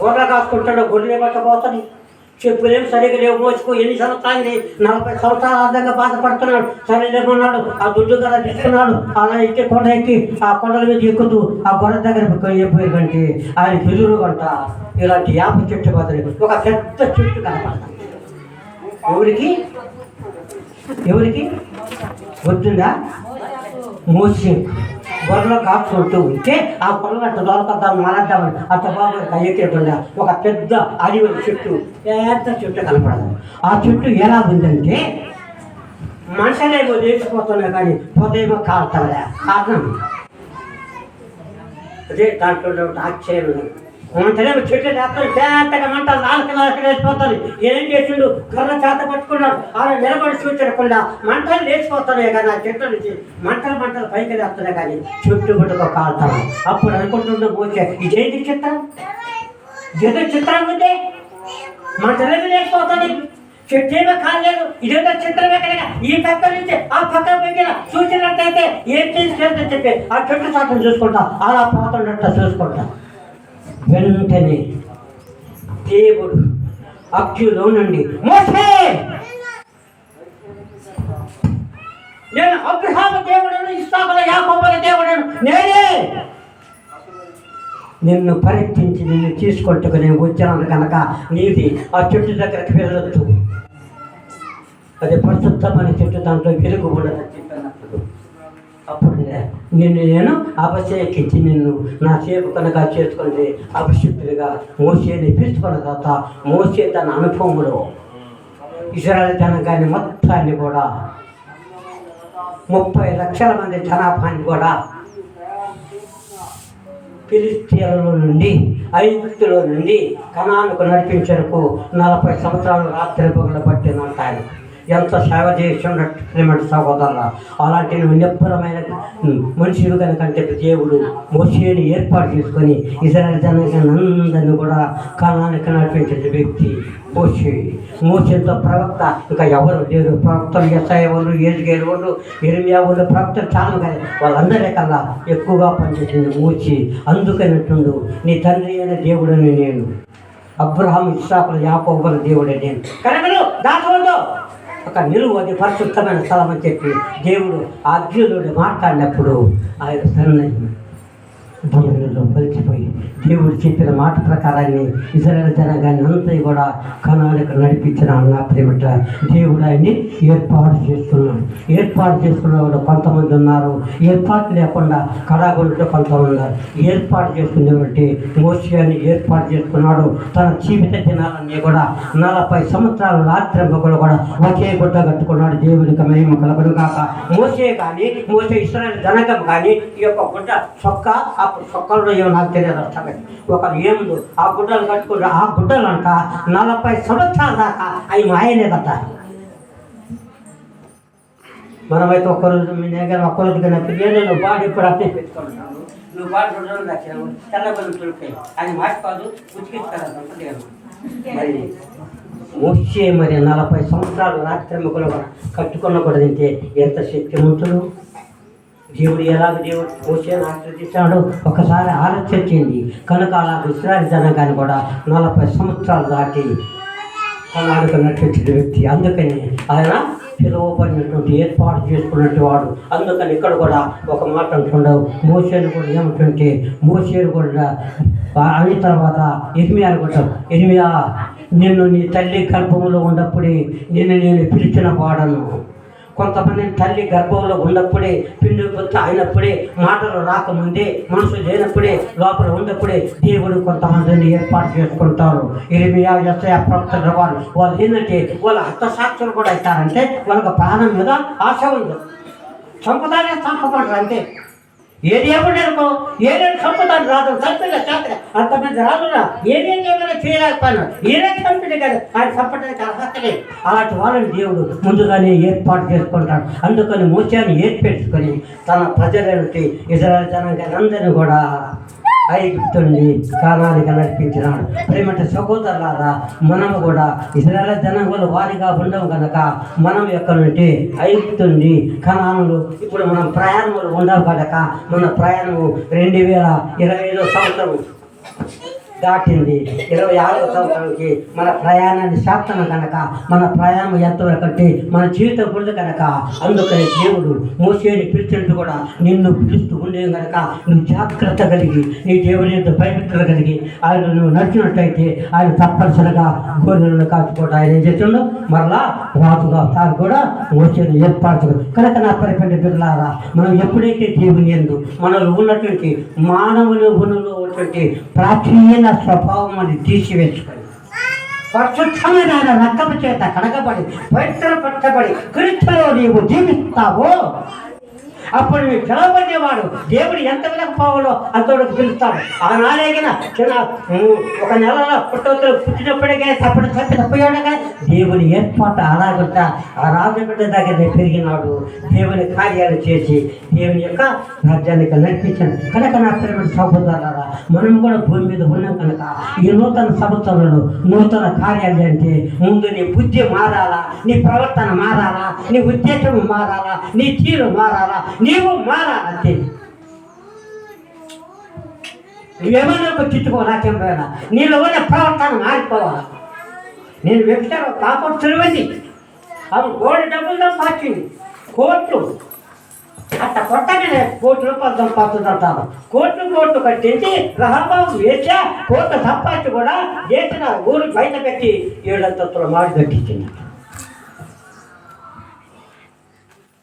గొర్రె కాసుకుంటాడు, గొర్రె పట్టబోతుంది, చెప్పులేం సరిగ్గా లేవు, మోసుకో ఎన్ని సంవత్సరాలు 40 సంవత్సరాలు అర్థంగా బాధపడుతున్నాడు. సరిలేకున్నాడు, ఆ దుడ్డు కదా తీసుకున్నాడు, అలా ఎక్కి కొండ ఎక్కి ఆ కొండల మీద ఎక్కుతూ ఆ గొర్రె దగ్గర పోయి కంటే ఆయన పిలురు కంట ఇలాంటి యాప చెట్టు బదులు ఒక పెద్ద చెట్టు కనపడతాం. ఎవరికి వద్దుందా? మోసి గొర్రెలు కాచుకుంటూ ఉంటే ఆ గొర్రెలు అట్ట దొరకద్దాం మనద్దామని అట్ట బాబు ఎక్కినట్టుండ ఒక పెద్ద అడవి చెట్టు కనపడదు. ఆ చెట్టు ఎలా ఉందంటే మనుషులేమో లేచిపోతున్నాయి కానీ పొదేమో కాలుతారా. కారణం అదే దాంట్లో ఆశ్చర్యం. మంటలేమో చెట్లు చేస్తాడు, పేటగా మంటలు 4 లేచిపోతాడు. ఏం చేసిండు? కర్ర చేత పట్టుకున్నాడు, అలా నిలబడి చూచకుండా మంటలు లేచిపోతున్నాయి కానీ ఆ చెట్ల నుంచి మంటలు పైకి లేస్తున్నాయి కానీ చుట్టూ గుడ్డకు కాలుతాడు. అప్పుడు అనుకుంటుండే పోతే ఇదేంటి చిత్రం? ఏదో చిత్రం ఉంటే మంటలేమి లేచిపోతాయి, చెట్టేమో కాలేదు, ఇదేదో చిత్రమే కనుక ఈ పక్క నుంచి ఆ పక్క పోయిన చూసినట్టయితే ఏం చేసి చెప్పి ఆ చెట్టు చాటను చూసుకుంటా అలా పోతున్నట్టు చూసుకుంటా. వెంటనే దేవుడు అగ్నిలో నుండి మోసే, నేను అబ్రహాము దేవుడను, ఇస్సాకుల యాకోబుల దేవుడను, నేనే నిన్ను పరీక్షించి నిన్ను తీసుకొట్టుకుని వచ్చాను కనుక నీది ఆ చెట్టు దగ్గరికి వెళ్ళొద్దు. అది పరిశుద్ధమైన చెట్టు, దాంట్లో వెలుగు ఉండదని చెప్పినప్పుడు అప్పుడు నిన్ను నేను అభిషేకించి నిన్ను నా సేవకునిగా చేసుకుని అభిషిక్తుడిగా మోసేని పిలుచుకున్న తర్వాత మోసే తన అనుభవంలో ఇశ్రాయేలు జనాంగాన్ని మొత్తాన్ని కూడా 30 లక్షల మంది జనాభాన్ని కూడా ఫిలిష్తీయుల నుండి ఐగుప్తులో నుండి కనానుకు నడిపించరకు 40 సంవత్సరాలు రాత్రి పగలు పట్టినంత ఆయన ఎంత సేవ చేస్తున్నట్టు శ్రీమంత సహోదరుల. అలాంటి నిబ్బరమైన మనుషులు కనుకంటే దేవుడు మోసేని ఏర్పాటు చేసుకొని ఇశ్రాయేలు జనాంగాన్ని కూడా కనానికి నడిపించిన వ్యక్తి మోసే. మోసేతో ప్రవక్త ఇంకా ఎవరు లేరు. ప్రవక్తలు యెషయా వాళ్ళు, యేజ్కేలు వాళ్ళు, యెరెమయా వాళ్ళు, ప్రవక్తలు చాలా కానీ వాళ్ళందరి కల్లా ఎక్కువగా పనిచేసింది మోసే. అందుకనట్టుండు నీ తండ్రి అయిన దేవుడని నేను, అబ్రహాము ఇస్సాకుల యాకోబుల దేవుడే నేను కనుక దాచవద్దు ఒక నిలువు, అది పరిశుద్ధమైన స్థలం అని చెప్పి దేవుడు అగ్నిలోనే మాట్లాడినప్పుడు ఆయన సన్నని దేవునిలో కలిసిపోయి దేవుడు చెప్పిన మాట ప్రకారాన్ని ఇశ్రాయేలు జనాంగాన్ని అంతా కూడా కనానికి నడిపించిన నా ప్రేమట దేవుడు ఆయన్ని ఏర్పాటు చేసుకున్న వాళ్ళు కొంతమంది ఉన్నారు, ఏర్పాటు లేకుండా కడాగొండలో కొంతమంది ఉన్నారు. ఏర్పాటు చేసుకునేటువంటి మోషేని ఏర్పాటు చేసుకున్నాడు. తన జీవిత దినాలన్నీ కూడా 40 సంవత్సరాలు రాత్రి మొగలు కూడా ఒకే గుడ్డ కట్టుకున్నాడు. దేవునికి మహిమ కలుగును కాక. మోసే ఇశ్రాయేలు జనాంగం కానీ ఈ యొక్క గుడ్డ చొక్క అప్పుడు చొక్కలో ఏమో నాకు తెలియదు వస్తాయి. ఒక ఏముందో ఆ గుడ్డలు కట్టుకుంటే ఆ గుడ్డలు అంట 40 సంవత్సరాల దాకా అవి మాయలేదట. మనమైతే ఒక్కరోజు మీ దగ్గర ఒక్కరోజు కన్నా నేను బాడీ ఇప్పుడు అప్లై పెట్టుకుంటున్నాను, నువ్వు బాడీ 2 రోజులు వచ్చాను తెల్లబడి తుడిపోయి అది మార్చుకోదు ఉచికిస్తాను. మరి మోసే మరి 40 సంవత్సరాలు రాత్రి మొక్కలు కట్టుకున్న కూడా తింటే ఎంత శక్తివంతుడు. దేవుడు దేవుడు మోసేని ఆశ్రదించాడు ఒకసారి ఆలోచించింది కనుక అలా ఇశ్రాయేలు జనాంగాన్ని కూడా 40 సంవత్సరాలు దాటి కనానుకు నడిపించిన వ్యక్తి. అందుకని ఆయన పిలువబడినటువంటి ఏర్పాటు చేసుకున్నట్టు వాడు. అందుకని ఇక్కడ కూడా ఒక మాట అంటుండవు. మోసేను కూడా ఏమిటంటే మోసేను కూడా అయిన తర్వాత ఇర్మియా నిన్ను నీ తల్లి గర్భంలో ఉన్నప్పుడే నేను పిలిచిన వాడను. కొంతమంది తల్లి గర్భంలో ఉన్నప్పుడే, పిండి పొత్తు అయినప్పుడే, మాటలు రాకముందే, మనసు లేనప్పుడే, లోపల ఉన్నప్పుడే దేవుడు కొంతమందిని ఏర్పాటు చేసుకుంటారు. ఇర్మియా, యెషయా ప్రవక్తల వాళ్ళు ఏంటంటే వాళ్ళు హస్తసాక్షులు కూడా అవుతారంటే వాళ్ళకి ప్రాణం మీద ఆశ ఉంది. చంపుతానే చంపబడరు అంతే. ఏది ఏమో ఏదైనా చంపుతాను రాదు చంపిగా చేతగా అంతమంది రాదురా ఏదేం చేయలేకపోయినా ఏదే చంపితే కదా ఆయన చంపడానికి అర్హత లేదు. అలాంటి వాళ్ళని దేవుడు ముందుగానే ఏర్పాటు చేసుకుంటాడు. అందుకని మోసేని ఏర్పేసుకొని తన ప్రజలకి ఇశ్రాయేలు జనాంగాన్ని అందరినీ కూడా ఐగుప్తుని కానానికి నడిపించినాడు. ప్రేమటి సహోదరులారా, మనము కూడా ఇశ్రాయేలు జనాంగాలు వారిగా ఉండవు కనుక మనం ఎక్కడ నుండి ఐగుప్తుని కనానులు ఇప్పుడు మనం ప్రయాణములు ఉండవు కనుక మన ప్రయాణము 2025 సంవత్సరం దాటింది. 26వ సంవత్సరానికి మన ప్రయాణాన్ని శాస్త్రం కనుక మన ప్రయాణం ఎంతవరకంటే మన జీవితం కూడా కనుక. అందుకని దేవుడు మోసేని పిలిచినట్టు కూడా నిన్ను పిలుస్తూ ఉండేది కనుక నువ్వు జాగ్రత్త కలిగి నీ దేవుని యొక్క భయభక్తులు కలిగి ఆయన నువ్వు నడిచినట్టయితే ఆయన తప్పనిసరిగా గోరెలను కాచుకోవడం ఆయన ఏం చేస్తుండో మరలా రాజుగా తాను కూడా మోసేని ఏర్పాటు కనుక. నా పరిపండి బిడ్డలారా, మనం ఎప్పుడైతే దేవుని యందు మనలో ఉన్నటువంటి మానవుని గుణంలో ఉన్నటువంటి ప్రాచీన స్వభావం అని తీసివేసుకొని పరిశుద్ధమైన రక్తము చేత కడగబడి పవిత్రపరచబడి క్రీస్తులో నీవు జీవిస్తావో అప్పుడు మీరు పిలవబడేవాడు దేవుడు ఎంత వినకపోవాలో అంతవరకు పిలుస్తాడు. ఆనాడేగిన చిన్న 1 నెలలో పుట్టినప్పటికే తప్పిపోయాడుగా దేవుని ఏర్పాటు అలాగుంట ఆ రాజబిడ్డ దగ్గర పెరిగినాడు. దేవుని కార్యాలు చేసి దేవుని యొక్క రాజ్యానికి నడిపించాడు కనుక. నా ప్రేమ సహోదరులారా, మనం కూడా భూమి మీద ఉన్నాం కనుక ఈ నూతన సంవత్సరంలో నూతన కార్యాలు అంటే ముందు నీ బుద్ధి మారాలా, నీ ప్రవర్తన మారాలా, నీ ఉద్దేశం మారాలా, నీ తీరు మారాలా, నీవు మారాలంతే. నువ్వేమన్నా ఒక చిట్టుకో నాకేం పోయినా నీలో ఉన్న ప్రవర్తన మారిపోవాలా. నేను వ్యభిచారం కాపాడుతున్నవన్నీ అవి కోటి డబ్బులు సంపాదించింది, కోట్లు అట్లా కొట్టగానే ₹1,00,000 సంపాదించుంటాను. కోట్లు కట్టించి రహబాబు వేసా కోట్లు సంపాదించి కూడా చేసిన ఊరు బయట పెట్టి 7 మాడి కట్టించింది.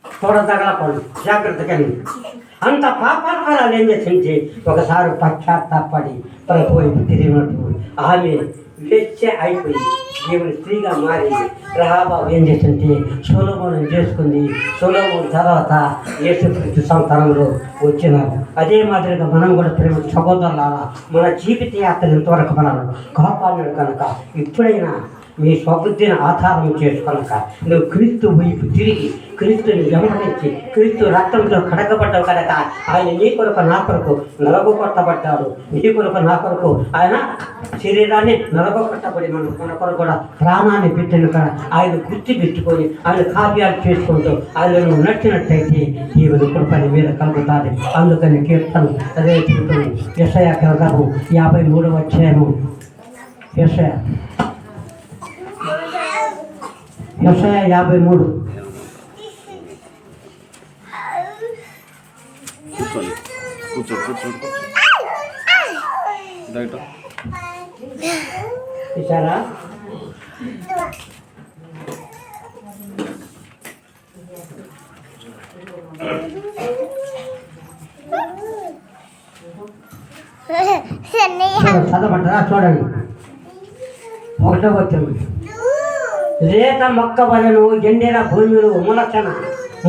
చూడదగలపడు జాగ్రత్తగా అంత పాపాత్మరాలు ఏం చేసింది. ఒకసారి పశ్చాత్తాపడి పోయి తిరిగినట్టు ఆమె వెచ్చే అయిపోయి దేవుని స్త్రీగా మారి రహాబాబు ఏం చేసింది, సొలొమోనుని చేసుకుంది. సొలొమోను తర్వాత యేసుక్రీస్తు సంతానంలో వచ్చినారు. అదే మాదిరిగా మనం కూడా ప్రేమ సహోదరులారా మన జీవిత యాత్ర ఇంతవరకు మనం కాపాడినాడు కనుక ఇప్పుడైనా మీ స్వబుద్ధిని ఆధారం చేసుకొనక నువ్వు క్రీస్తు వైపు తిరిగి క్రీస్తుని వెంబడించి క్రీస్తు రక్తంతో కడగబడ్డావు కనుక ఆయన నీ కొరకు నా కొరకు నలగొట్టబడ్డాడు. నీ కొరకు నా కొరకు ఆయన శరీరాన్ని నలగొట్టబడి మన కొరకు కూడా ప్రాణాన్ని పెట్టిన కదా ఆయన గుర్తు పెట్టుకొని ఆయన కార్యాలు చేసుకుంటూ ఆయన నచ్చినట్టయితే దేవుని కృపని మీద కలుగుతాది. అందుకని కీర్తన అదే చెబుతుంది. యెషయా గ్రంథము 53వ అధ్యాయము యెషయా 53. చూసారా చదవమంటారా? చూడండి 1వ వచనం. రేత మొక్క వలెను ఎండిన భూమిలో ఉమలచన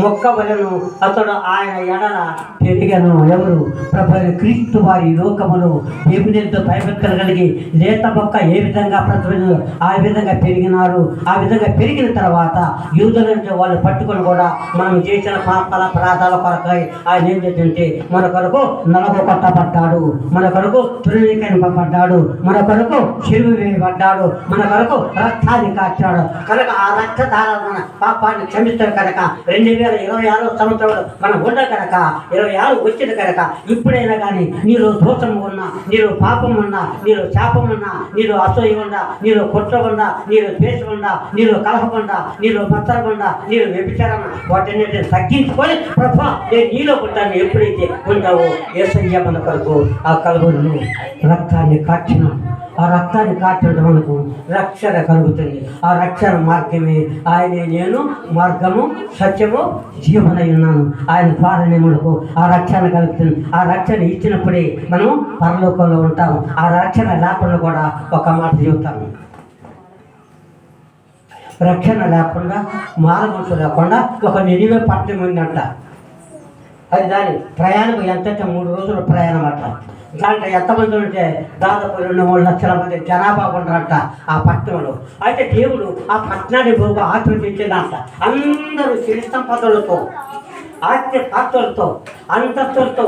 మొక్క వలెను అతడు ఆయన ఎడల పెరిగను. ఎవరు? ప్రభువైన క్రీస్తు వారి లోకములో దేవునితో భయభక్తులు కలిగి లేత మొక్క ఏ విధంగా ప్రతిభను ఆ విధంగా పెరిగినారు. ఆ విధంగా పెరిగిన తర్వాత యూదులంటే వాళ్ళు పట్టుకొని కూడా మనం చేసిన పాపాల అపరాధాల కొరకై ఆయన ఏం చేస్తుంటే మన కొరకు నలగొట్టబడ్డాడు, మన కొరకు తురుణీకరింపబడ్డాడు, మన కొరకు చెరువు వేయబడ్డాడు, మన కొరకు రక్తాన్ని కార్చాడు కనుక ఆ రక్తధార మన పాపాన్ని క్షమిస్తాడు కనుక 2026 సంవత్సరంలో మనం ఉండ కనుక 26 వచ్చింది కనుక ఇప్పుడైనా కానీ నీలో దోషం ఉన్నా, నీలో పాపం ఉన్నా, నీలో శాపం ఉన్నా, నీలో అసూయ ఉన్నా, నీలో కుట్ర ఉన్నా, నీలో ద్వేషం ఉన్నా, నీలో కలహం ఉన్నా, నీలో మత్సరం ఉన్నా, నీలో వ్యభిచారం వాటిని తగ్గించుకొని ప్రభా నేను నీలో ఉంటాను ఎప్పుడైతే ఉంటావో యేసయ్య మన కొరకు ఆ కలుగును రక్తాన్ని కార్చిన ఆ రక్తాన్ని కార్చడం మనకు రక్షణ కలుగుతుంది. ఆ రక్షణ మార్గమే ఆయనే నేను మార్గము సత్యము జీవనై ఉన్నాను. ఆయన ద్వారానే మనకు ఆ రక్షణ కలుగుతుంది. ఆ రక్షణ ఇచ్చినప్పుడే మనం పరలోకంలో ఉంటాము. ఆ రక్షణ లేకుండా కూడా ఒక మాట చెబుతాము. రక్షణ లేకుండా మానవసు లేకుండా ఒక నినివే పట్టణం ఉందంట. అది దాని ప్రయాణం ఎంత 3 రోజుల ప్రయాణం అంట. దాంట్లో ఎంతమంది ఉంటే దాదాపు 2-3 లక్షల మంది జనాభా ఉన్నారంట ఆ పట్టణంలో. అయితే దేవుడు ఆ పట్టణాన్ని బాగా ఆశీర్వదించిందంట. అందరూ సిరి సంపదలతో ఆస్తిపాస్తులతో అంతస్తులతో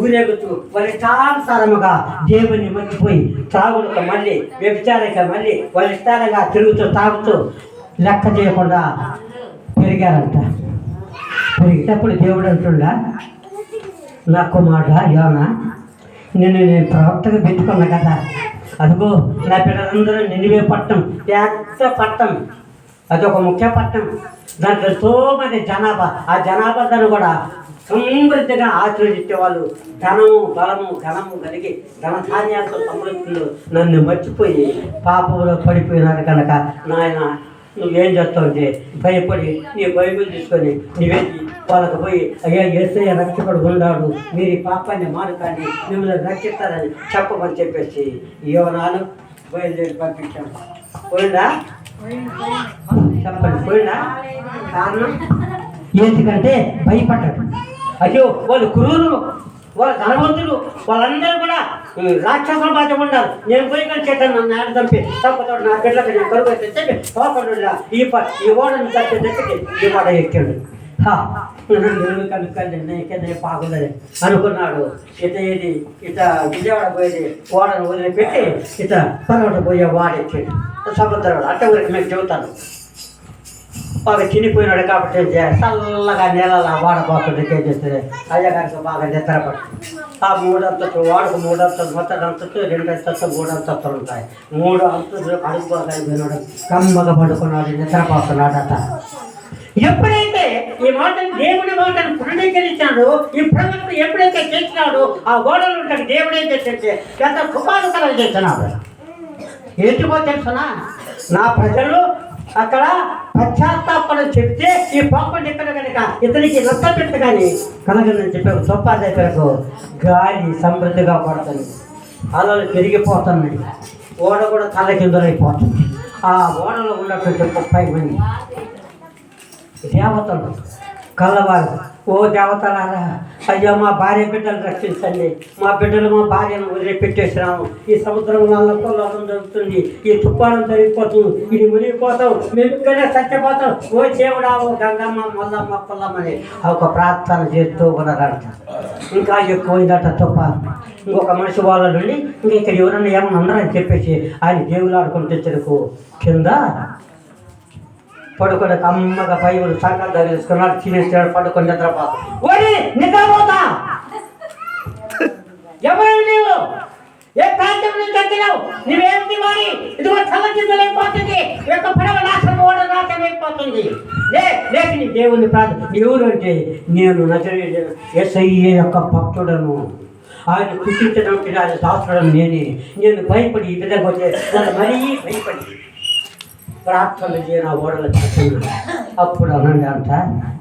ఊరేగుతూ వాళ్ళు చాలాసారముగా దేవుని మర్చిపోయి త్రాగుడుక మళ్ళీ వ్యభిచారిక మళ్ళీ వాళ్ళ ఇష్టాలుగా తిరుగుతూ తాగుతూ లెక్క చేయకుండా పెరిగారంట. పెరిగేటప్పుడు దేవుడు అంటుండా నా కుమారుడా యోనా నేను ప్రవక్తగా పెట్టుకున్నా కదా, అదిగో నా పిల్లలందరూ నినివే పట్టణం పెద్ద పట్టణం, అదొక ముఖ్య పట్టణం. దాంట్లో ఎంతో మంది జనాభా. ఆ జనాభాను కూడా సమృద్ధిగా ఆశ్రయించే వాళ్ళు ధనము బలము ఘనము కలిగి ధనధాన్యాలతో సమృద్ధిలో నన్ను మర్చిపోయి పాపంలో పడిపోయినారు కనుక నాయన నువ్వేం చేస్తావంటే భయపడి నీ బైబిల్ తీసుకొని నువ్వేది వాళ్ళకి పోయి అయ్యా యేసయ్య రక్షకుడు ఉన్నాడు, మీరు ఈ పాపాన్ని మానుకాన్ని మిమ్మల్ని రక్షిస్తారని చెప్పమని చెప్పేసి యోనాను బయలుదేరి పంపించాను. పోయిందా? చెప్పండి పోయిందా? కారణం ఎందుకంటే భయపడ్డాడు. అయ్యో వాళ్ళు క్రూరులు, వాళ్ళ ధనవంతులు, వాళ్ళందరూ కూడా రాక్షసుల బాధ ఉన్నారు. నేను పోయి కానీ చేస్తాను నన్ను ఆడ చంపి తప్పతాడు నా బిడ్డలకు నేను కరువు అయితే చెప్పి పోకుండా ఈ ఓడని కట్టే దగ్గరికి ఈ ఓడ ఎక్కాడు. కనుక్కండి బాగుందని అనుకున్నాడు. ఇది విజయవాడ పోయేది ఓడను వదిలిపెట్టి పర్వట పోయే వాడెచ్చాడు సముద్రం. అంటే ఊరికి మీకు చెబుతాను, బాగా చినిపోయినాడు కాబట్టి చల్లగా నెలలా వాడబోతుంది. ఏం చేస్తుంది అయ్యగారికి బాగా నిద్రపడు. ఆ 3 అంతస్తులు వాడకు 3 అంతస్తులు, మొత్తం అంతస్తులు 2 అంతస్తులు 3 అంతస్తులు ఉంటాయి. 3 అంతస్తులు అడుగుపోతాయి. పోయినాడు కమ్మగా పడుకున్నాడు, నిద్రపోతున్నాడట. ఎప్పుడైతే ఈ మాటను దేవుడి మాటను పునరీకరించాడో, ఈ ప్రభుత్వం ఎప్పుడైతే చేసినాడో ఆ గోడలు ఉంటాడు దేవుడైతే చేస్తే ఎంత కృపానుకరం చేస్తున్నాడు. ఎందుకో తెలుసునా, నా ప్రజలు అక్కడ పశ్చాత్తాపన చెప్తే ఈ పాపం ఎక్కడ కనుక ఇతనికి నష్టం పెట్ట కానీ కలగని చెప్పారు. చొప్పాది పేరుకు గాలి సమృద్ధిగా పడుతుంది, అలలు పెరిగిపోతున్నాయి, ఓడ కూడా తల కిందలైపోతుంది. ఆ ఓడలో ఉన్నటువంటి 30 మంది దేవతలు కళ్ళవారు, ఓ దేవతలారా, అయ్యో మా భార్య బిడ్డలు రక్షించండి, మా బిడ్డలు మా భార్యను వదిలిపెట్టేసినాము, ఈ సముద్రం నల్లకొల్లం జరుగుతుంది, ఈ తుఫానం జరిగిపోతుంది, ఇది మునిగిపోతాం, మేము ఇక్కడే చచ్చిపోతాం, ఓ దేవుడా, ఓ గంగమ్మ మల్లమ్మ పొల్లమ్మని ఒక ప్రార్థన చేస్తూ ఉన్నారంట. ఇంకా ఎక్కువైందట తుఫాను. ఇంకొక మనిషి వాళ్ళ నుండి ఇంకా ఇక్కడ ఎవరన్నా ఏమన్నా ఉన్నారని చెప్పేసి ఆయన దేవులు ఆడుకుంటూ తెచ్చుకు కింద పడుకొని అమ్మగా బైబుల్ సంకల్ తగిలిసుకున్నాడు, తినేసాడు, పడుకొని నిద్రపోతా. ఓరి నిద్రపోతా, ఎవరు నీవు, ఏ ప్రాంతం నుంచి వచ్చినావు, నువ్వేమిటి వాడి, ఇదిగో చల్లకిందలైపోతుంది, యొక్క పడవ నాశనం ఓడ నాశనం అయిపోతుంది, లేక నీ దేవుని ప్రార్థన. ఎవరు అంటే నేను నజరేయుడైన యేసయ్య యొక్క భక్తుడను, ఆయన కృషించడానికి ఆయన శాస్త్రం నేను భయపడి ఈ విధంగా వచ్చే నన్ను మరీ భయపడి ప్రార్థన చేయని ఆ ఓడలు చెప్తున్నాను. అప్పుడు అనండి అంట,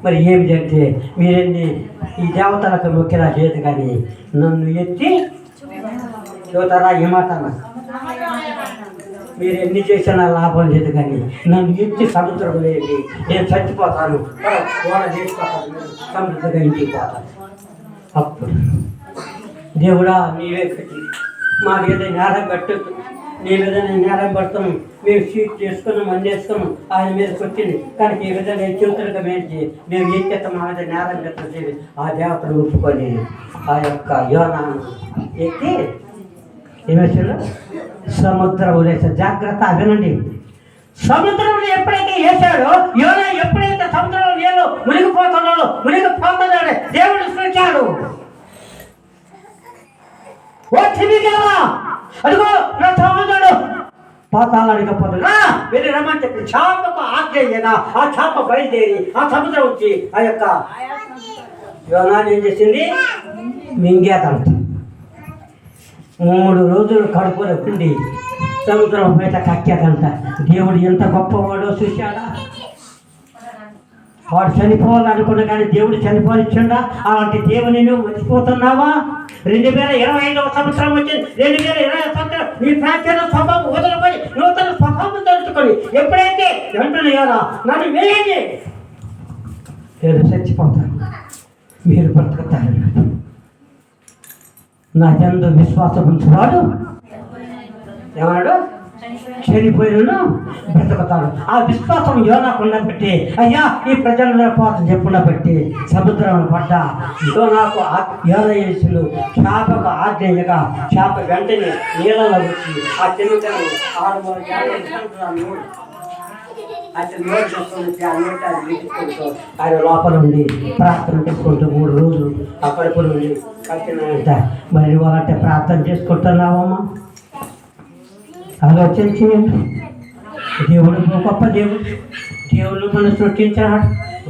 మరి ఏమి చెప్తే మీరెన్ని ఈ దేవతలకు మొక్కినా చేయదు కానీ నన్ను ఎత్తి చూతారా, ఏమాటన్నా మీరు ఎన్ని చేసినా లాభం లేదు కానీ నన్ను ఎత్తి సముద్రం వేయండి, నేను చచ్చిపోతాను, ఓడ చేసిపోతాను, సమృద్ధిగా ఇంటికి పోతాను. అప్పుడు దేవుడా నీవే కట్టి మా మీద నేరం పెట్టద్దు, నీ మీద నేను నేరం పెడతాను, మేము సీట్ చేసుకున్నాం, అందేసుకున్నాం, ఆయన మీదకి వచ్చింది కనుక ఈ విధంగా చెబుతులుగా మేంచి మేము ఏం చేస్తాం, మా మీద నేరం పెట్టేది. ఆ దేవతను ఒప్పుకొని ఆ యొక్క యోనాను ఎక్కి ఏమేసాడు, సముద్రం వేసాడు. జాగ్రత్త వినండి, సముద్రంలో ఎప్పుడైతే వేసాడో యోనా, ఎప్పుడైతే సముద్రంలో నీళ్ళు మునిగిపోతున్నాడో మునిగిపోతున్నాడు దేవుడు సృష్టించాడు. అదిగో నా సముద్రుడు పాతాళానికి పోతున్నా, వెళ్ళి రమ్మని చెప్పి చేపకు ఆజ్ఞయ్యగా ఆ చేప బయలుదేరి ఆ సముద్రం వచ్చి ఆ యొక్క యోనాన్ని ఏం చేసింది, మింగేదంట. 3 రోజులు కడుపులో పిండి సముద్రం బయట కక్కేదంట. దేవుడు ఎంత గొప్పవాడో చూశాడా. వాడు చనిపోవాలనుకున్నా కానీ దేవుడు చనిపోనిచ్చిండా. అలాంటి దేవుని నువ్వు మర్చిపోతున్నావా? 2025వ సంవత్సరం వచ్చింది, 2020 సంవత్సరం నీ ప్రాచీన స్వభావం వదిలిపోయి నూతన స్వభావం తెలుసుకొని ఎప్పుడైతే వెంటనేయాలా నన్ను వేయండి, నేను చచ్చిపోతాను, మీరు బ్రతుకుతారన్నాడు. నా యందు విశ్వాసం ఉంచువాడు ఏమన్నాడు, చనిపోయినను బ్రతుకుతాడు. ఆ విశ్వాసం యోనాకుండా పెట్టి అయ్యా ఈ ప్రజల కోసం చెప్పున పెట్టి సముద్రం పడ్డా యోనాకు యోనయేసులు చేపకు ఆజ్ఞగా చేప వెంటనే నీళ్ళలో వచ్చి ఆ చెనుకను 6 అతను నోటు చేసుకొని ఆ నోటు అది విట్టుకుంటూ ఆయన లోపల ఉండి ప్రార్థన చేసుకుంటూ 3 రోజులు ఆ కడుపులో ఉండి కట్టినంట. మరి వాళ్ళంటే ప్రార్థన చేసుకుంటున్నావమ్మా, ఆలోచన చేయండి. దేవుడు గొప్ప దేవుడు, దేవుడు మనం సృష్టించాడు,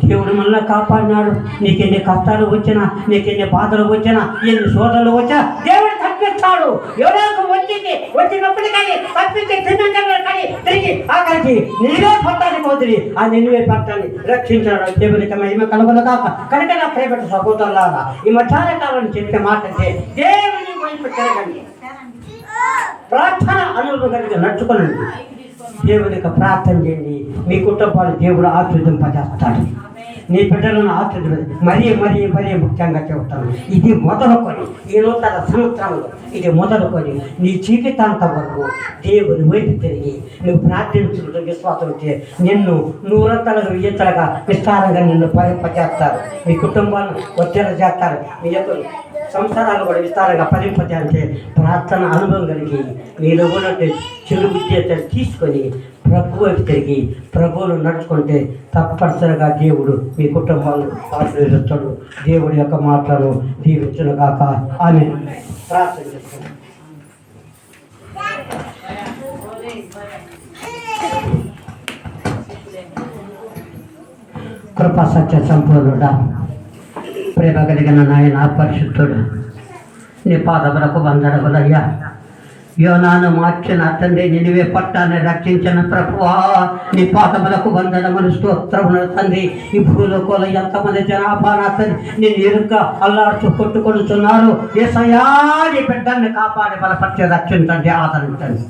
దేవుడు మనల్ని కాపాడినాడు. నీకెన్ని కష్టాలు వచ్చినా, నీకెన్ని బాధలు వచ్చినా, ఎన్ని శోధనలు వచ్చినా దేవుడు తప్పిస్తాడు. ఎవరికి వచ్చినప్పటికీ తప్పించి తిన్నాక కానీ తిరిగి ఆఖరికి నీవే పట్టానికి వదిలి ఆ నిన్నువే పట్టాన్ని రక్షించాడు. దేవునికి మహిమ కలుగునగాక. కనుక నా ప్రియమైన సహోదరులారా, ఈ మధ్యాహ్న కాలం చెప్పే మాట అంటే దేవుని వైపు తిరగండి, ప్రార్థన అనుభవం కలిగి నడుచుకోనండి, దేవునికి ప్రార్థన చేయండి, మీ కుటుంబాన్ని దేవుడు ఆశీర్వదింపజేస్తాడు. నీ బిడ్డలను ఆశీర్వదించు. మరీ ముఖ్యంగా చెబుతాను, ఇది మొదలుకొని ఈ నూతన సంవత్సరంలో ఇది మొదలుకొని నీ జీవితాంతం వరకు దేవుని వైపు తిరిగి నువ్వు ప్రార్థించుకుంటూ విశ్వాసం ఉంటే నిన్ను నూరంతలుగా విజేతలుగా విస్తారంగా నిన్ను పరిపచేస్తారు. మీ కుటుంబాలను వర్జన చేస్తారు. మీ యొక్క సంసారాలు కూడా విస్తారంగా ఫలింపజేయాలంటే ప్రార్థన అనుభవం కలిగి నీలో ఉన్నట్టు చెడు విద్యతలు తీసుకొని ప్రభు వైపు తిరిగి ప్రభువును నడుచుకుంటే తప్పనిసరిగా దేవుడు మీ కుటుంబాలను ఆశీర్వదిస్తాడు. దేవుడి యొక్క మాటలను దీవించును కాక. ఆమె ప్రార్థన చేస్తాను. కృపా సత్య సంపూర్ణుడా, ప్రేమ కలిగిన నాయన పరిశుద్ధుడు, నీ పాదములకు వందనములయ్యా. యోనాను మార్చిన తండ్రి, నినివే పట్టాన్ని రక్షించిన ప్రభువా, నీ పాదములకు వందనములు స్తోత్రములు తండ్రి. ఈ భూలోకంలో ఎంతమంది జనాభా నా తండ్రి నేను ఎరుక అల్లాడుచు కొట్టుకొడుతున్నారు. యేసయ్యా, నీ బిడ్డల్ని కాపాడి బలపరిచి రక్షించండి, ఆదరించండి.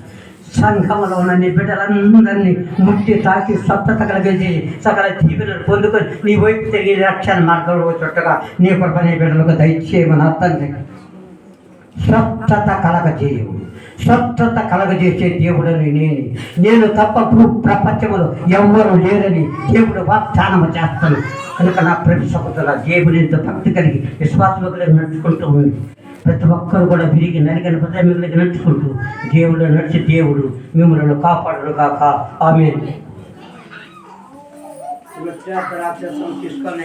సంఘంలో ఉన్న నీ బిడ్డలందరినీ ముట్టి తాకి స్వచ్ఛత కలిగించి సకల జీవులను పొందుకొని నీ వైపు తిరిగి రక్షణ మార్గంలో చుట్టగా నీ కృప నీ బిడ్డలకు దయచేయమని తండ్రి. స్వచ్ఛత కలగజేయము, స్వచ్ఛత కలగజేసే దేవుడని నేను తప్ప ప్రపంచంలో ఎవ్వరూ లేరని దేవుడు వాగ్దానము చేస్తాను. కనుక నా ప్రతి సహోదరుల దేవుని భక్తి కలిగి విశ్వాసం కలిగి నడుచుకుంటూ ఉంది. ప్రతి ఒక్కరు కూడా విరిగి నలిగిన ప్రజలకు నడుచుకుంటూ దేవుడు నడిచి దేవుడు మిమ్మల్ని కాపాడరు కాక. ఆమేన్. తీసుకొని